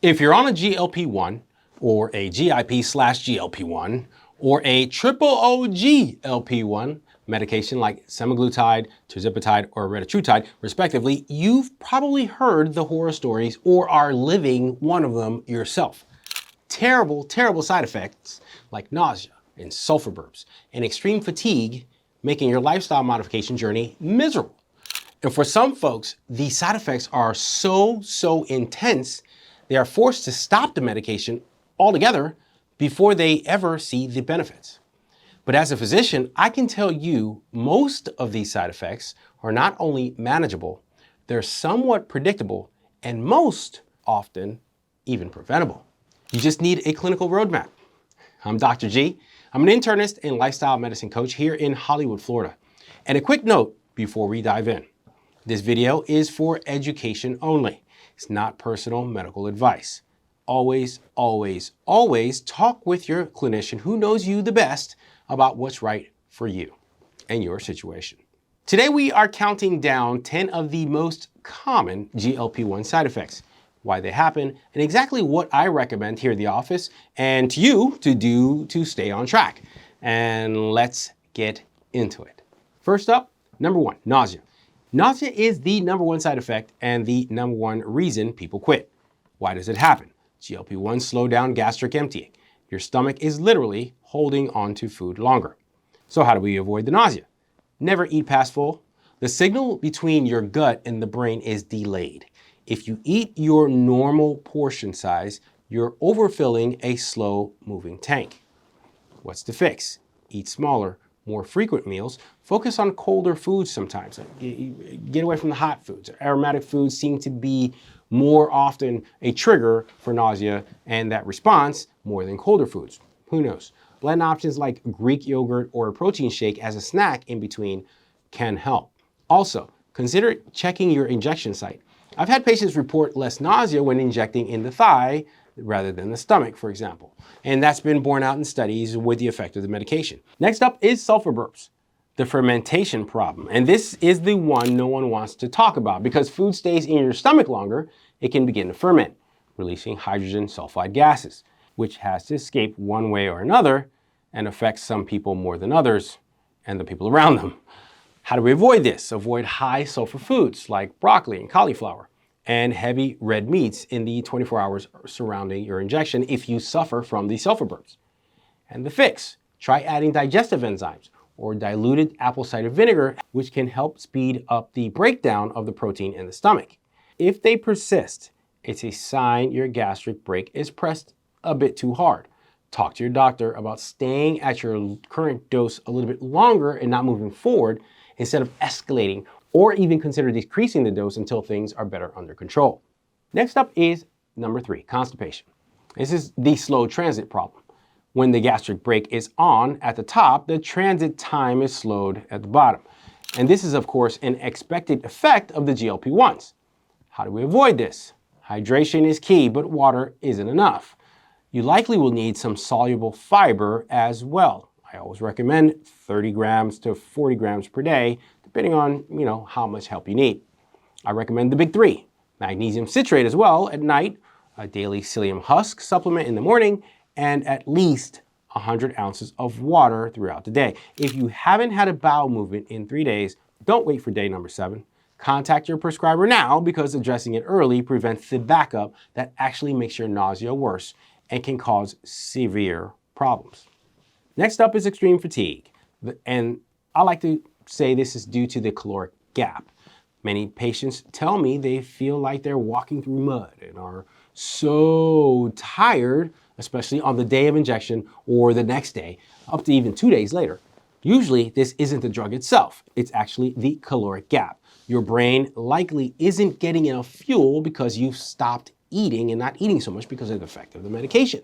If you're on a GLP-1 or a GIP/GLP-1 or a triple-OGLP-1 medication like Semaglutide, Tirzepatide, or Retatrutide, respectively, you've probably heard the horror stories or are living one of them yourself. Terrible, terrible side effects like nausea and sulfur burps and extreme fatigue, making your lifestyle modification journey miserable. And for some folks, these side effects are so intense, they are forced to stop the medication altogether before they ever see the benefits. But as a physician, I can tell you most of these side effects are not only manageable, they're somewhat predictable, and most often even preventable. You just need a clinical roadmap. I'm Dr. G. I'm an internist and lifestyle medicine coach here in Hollywood, Florida. And a quick note before we dive in. This video is for education only. It's not personal medical advice. Always, always, always talk with your clinician who knows you the best about what's right for you and your situation. Today we are counting down 10 of the most common GLP-1 side effects, why they happen, and exactly what I recommend here at the office and to you to do to stay on track. And let's get into it. First up, number one, nausea. Nausea is the number one side effect and the number one reason people quit. Why does it happen? GLP-1 slow down gastric emptying. Your stomach is literally holding on to food longer. So how do we avoid the nausea? Never eat past full. The signal between your gut and the brain is delayed. If you eat your normal portion size, you're overfilling a slow-moving tank. What's the fix? Eat smaller, more frequent meals. Focus on colder foods sometimes. Get away from the hot foods. Aromatic foods seem to be more often a trigger for nausea and that response more than colder foods. Who knows? Blend options like Greek yogurt or a protein shake as a snack in between can help. Also, consider checking your injection site. I've had patients report less nausea when injecting in the thigh rather than the stomach, for example. And that's been borne out in studies with the effect of the medication. Next up is sulfur burps, the fermentation problem. And this is the one no one wants to talk about because food stays in your stomach longer, it can begin to ferment, releasing hydrogen sulfide gases, which has to escape one way or another and affects some people more than others and the people around them. How do we avoid this? Avoid high sulfur foods like broccoli and cauliflower and heavy red meats in the 24 hours surrounding your injection if you suffer from the sulfur burps. And the fix, try adding digestive enzymes or diluted apple cider vinegar, which can help speed up the breakdown of the protein in the stomach. If they persist, it's a sign your gastric brake is pressed a bit too hard. Talk to your doctor about staying at your current dose a little bit longer and not moving forward instead of escalating, or even consider decreasing the dose until things are better under control. Next up is number three, constipation. This is the slow transit problem. When the gastric brake is on at the top, the transit time is slowed at the bottom. And this is, of course, an expected effect of the GLP-1s. How do we avoid this? Hydration is key, but water isn't enough. You likely will need some soluble fiber as well. I always recommend 30 grams to 40 grams per day, depending on, how much help you need. I recommend the big three, magnesium citrate as well at night, a daily psyllium husk supplement in the morning, and at least 100 ounces of water throughout the day. If you haven't had a bowel movement in 3 days, don't wait for day number 7. Contact your prescriber now because addressing it early prevents the backup that actually makes your nausea worse and can cause severe problems. Next up is extreme fatigue. And I like to say this is due to the caloric gap. Many patients tell me they feel like they're walking through mud and are so tired, especially on the day of injection or the next day, up to even 2 days later. Usually this isn't the drug itself, it's actually the caloric gap. Your brain likely isn't getting enough fuel because you've stopped eating and not eating so much because of the effect of the medication.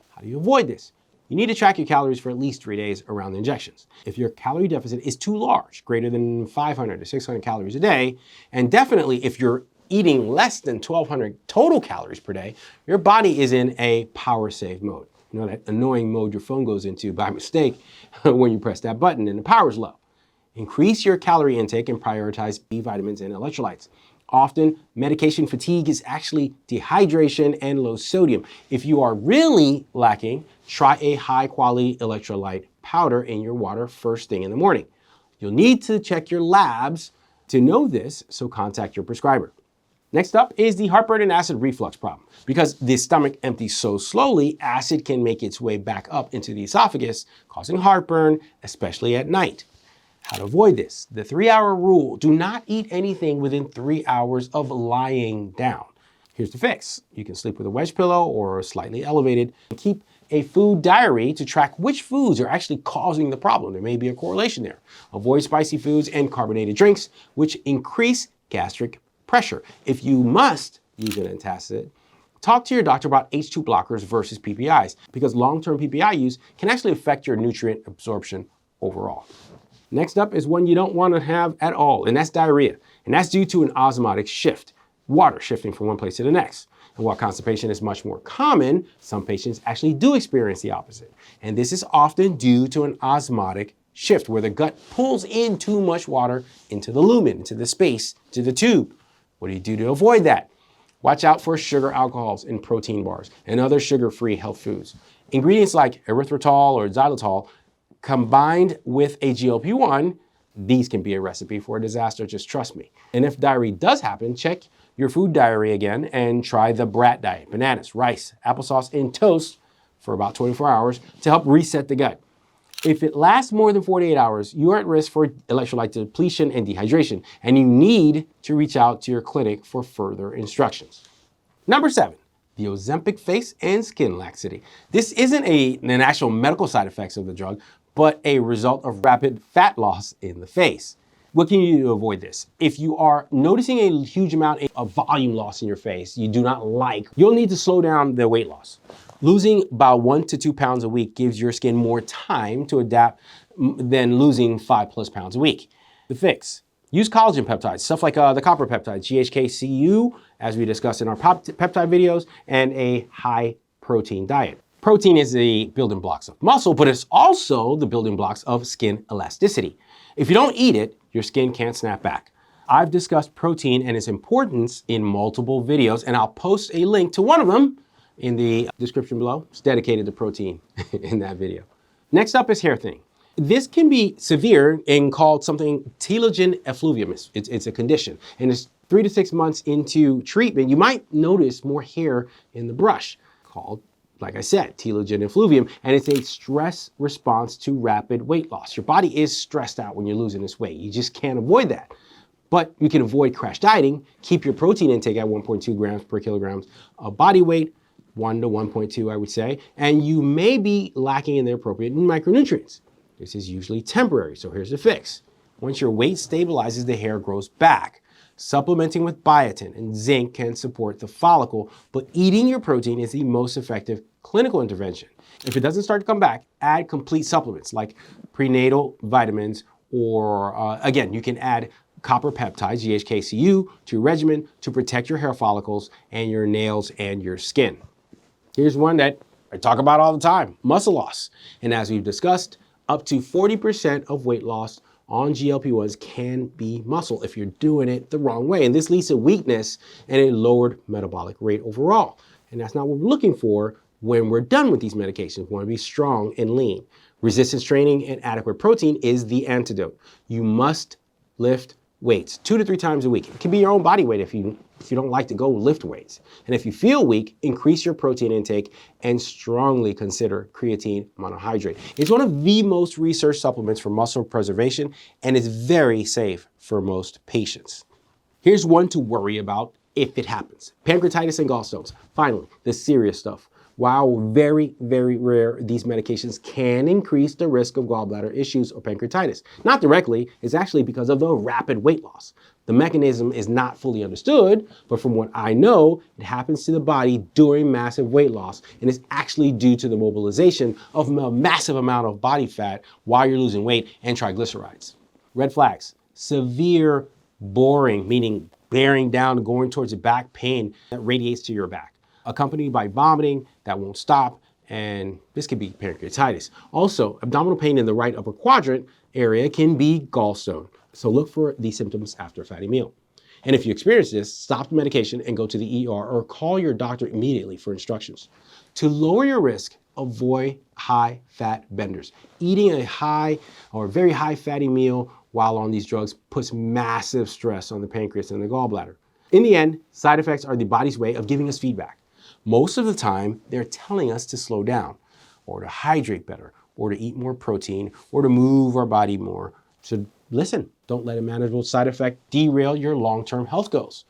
How do you avoid this? You need to track your calories for at least 3 days around the injections. If your calorie deficit is too large, greater than 500 to 600 calories a day, and definitely if you're eating less than 1,200 total calories per day, your body is in a power save mode. That annoying mode your phone goes into by mistake when you press that button and the power's low. Increase your calorie intake and prioritize B vitamins and electrolytes. Often, medication fatigue is actually dehydration and low sodium. If you are really lacking, try a high-quality electrolyte powder in your water first thing in the morning. You'll need to check your labs to know this, so contact your prescriber. Next up is the heartburn and acid reflux problem. Because the stomach empties so slowly, acid can make its way back up into the esophagus, causing heartburn, especially at night. How to avoid this? The 3-hour rule. Do not eat anything within 3 hours of lying down. Here's the fix. You can sleep with a wedge pillow or slightly elevated. Keep a food diary to track which foods are actually causing the problem. There may be a correlation there. Avoid spicy foods and carbonated drinks, which increase gastric pressure. If you must use an antacid, talk to your doctor about H2 blockers versus PPIs, because long-term PPI use can actually affect your nutrient absorption overall. Next up is one you don't want to have at all, and that's diarrhea. And that's due to an osmotic shift, water shifting from one place to the next. And while constipation is much more common, some patients actually do experience the opposite. And this is often due to an osmotic shift, where the gut pulls in too much water into the lumen, into the space, to the tube. What do you do to avoid that? Watch out for sugar alcohols in protein bars and other sugar-free health foods. Ingredients like erythritol or xylitol combined with a GLP-1, these can be a recipe for a disaster, just trust me. And if diarrhea does happen, check your food diary again and try the BRAT diet: bananas, rice, applesauce, and toast for about 24 hours to help reset the gut. If it lasts more than 48 hours, you are at risk for electrolyte depletion and dehydration, and you need to reach out to your clinic for further instructions. Number 7, the Ozempic face and skin laxity. This isn't an actual medical side effects of the drug, but a result of rapid fat loss in the face. What can you do to avoid this? If you are noticing a huge amount of volume loss in your face you do not like, you'll need to slow down the weight loss. Losing about 1 to 2 pounds a week gives your skin more time to adapt than losing 5+ pounds a week. The fix: use collagen peptides, stuff like the copper peptides, GHK-Cu, as we discussed in our peptide videos, and a high protein diet. Protein is the building blocks of muscle, but it's also the building blocks of skin elasticity. If you don't eat it, your skin can't snap back. I've discussed protein and its importance in multiple videos, and I'll post a link to one of them in the description below. It's dedicated to protein in that video. Next up is hair thinning. This can be severe and called something telogen effluvium. It's a condition, and it's 3 to 6 months into treatment, you might notice more hair in the brush, called, like I said, telogen effluvium, and it's a stress response to rapid weight loss. Your body is stressed out when you're losing this weight. You just can't avoid that. But you can avoid crash dieting, keep your protein intake at 1.2 grams per kilogram of body weight, 1 to 1.2, I would say, and you may be lacking in the appropriate micronutrients. This is usually temporary, so here's the fix. Once your weight stabilizes, the hair grows back. Supplementing with biotin and zinc can support the follicle, but eating your protein is the most effective clinical intervention. If it doesn't start to come back, add complete supplements like prenatal vitamins, or again, you can add copper peptides, GHK-Cu, to your regimen to protect your hair follicles and your nails and your skin. Here's one that I talk about all the time: muscle loss. And as we've discussed, up to 40% of weight loss on GLP-1s can be muscle if you're doing it the wrong way. And this leads to weakness and a lowered metabolic rate overall. And that's not what we're looking for when we're done with these medications. We want to be strong and lean. Resistance training and adequate protein is the antidote. You must lift weights 2 to 3 times a week. It can be your own body weight if you don't like to go lift weights. And if you feel weak, increase your protein intake and strongly consider creatine monohydrate. It's one of the most researched supplements for muscle preservation and is very safe for most patients. Here's one to worry about if it happens: pancreatitis and gallstones. Finally, the serious stuff. While very, very rare, these medications can increase the risk of gallbladder issues or pancreatitis. Not directly, it's actually because of the rapid weight loss. The mechanism is not fully understood, but from what I know, it happens to the body during massive weight loss, and is actually due to the mobilization of a massive amount of body fat while you're losing weight and triglycerides. Red flags: severe boring, meaning bearing down, going towards the back, pain that radiates to your back, accompanied by vomiting that won't stop, and this could be pancreatitis. Also, abdominal pain in the right upper quadrant area can be gallstone, so look for these symptoms after a fatty meal. And if you experience this, stop the medication and go to the ER or call your doctor immediately for instructions. To lower your risk, avoid high-fat benders. Eating a high or very high-fatty meal while on these drugs puts massive stress on the pancreas and the gallbladder. In the end, side effects are the body's way of giving us feedback. Most of the time, they're telling us to slow down, or to hydrate better, or to eat more protein, or to move our body more. So listen, don't let a manageable side effect derail your long-term health goals.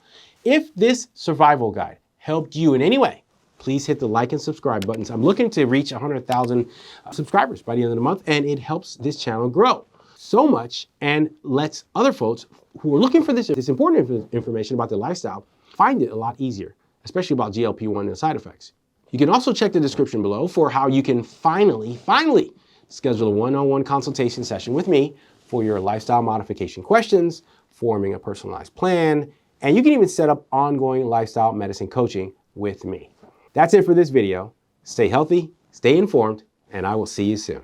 If this survival guide helped you in any way, please hit the like and subscribe buttons. I'm looking to reach 100,000 subscribers by the end of the month, and it helps this channel grow so much and lets other folks who are looking for this important information about their lifestyle find it a lot easier, especially about GLP-1 and side effects. You can also check the description below for how you can finally schedule a one-on-one consultation session with me for your lifestyle modification questions, forming a personalized plan, and you can even set up ongoing lifestyle medicine coaching with me. That's it for this video. Stay healthy, stay informed, and I will see you soon.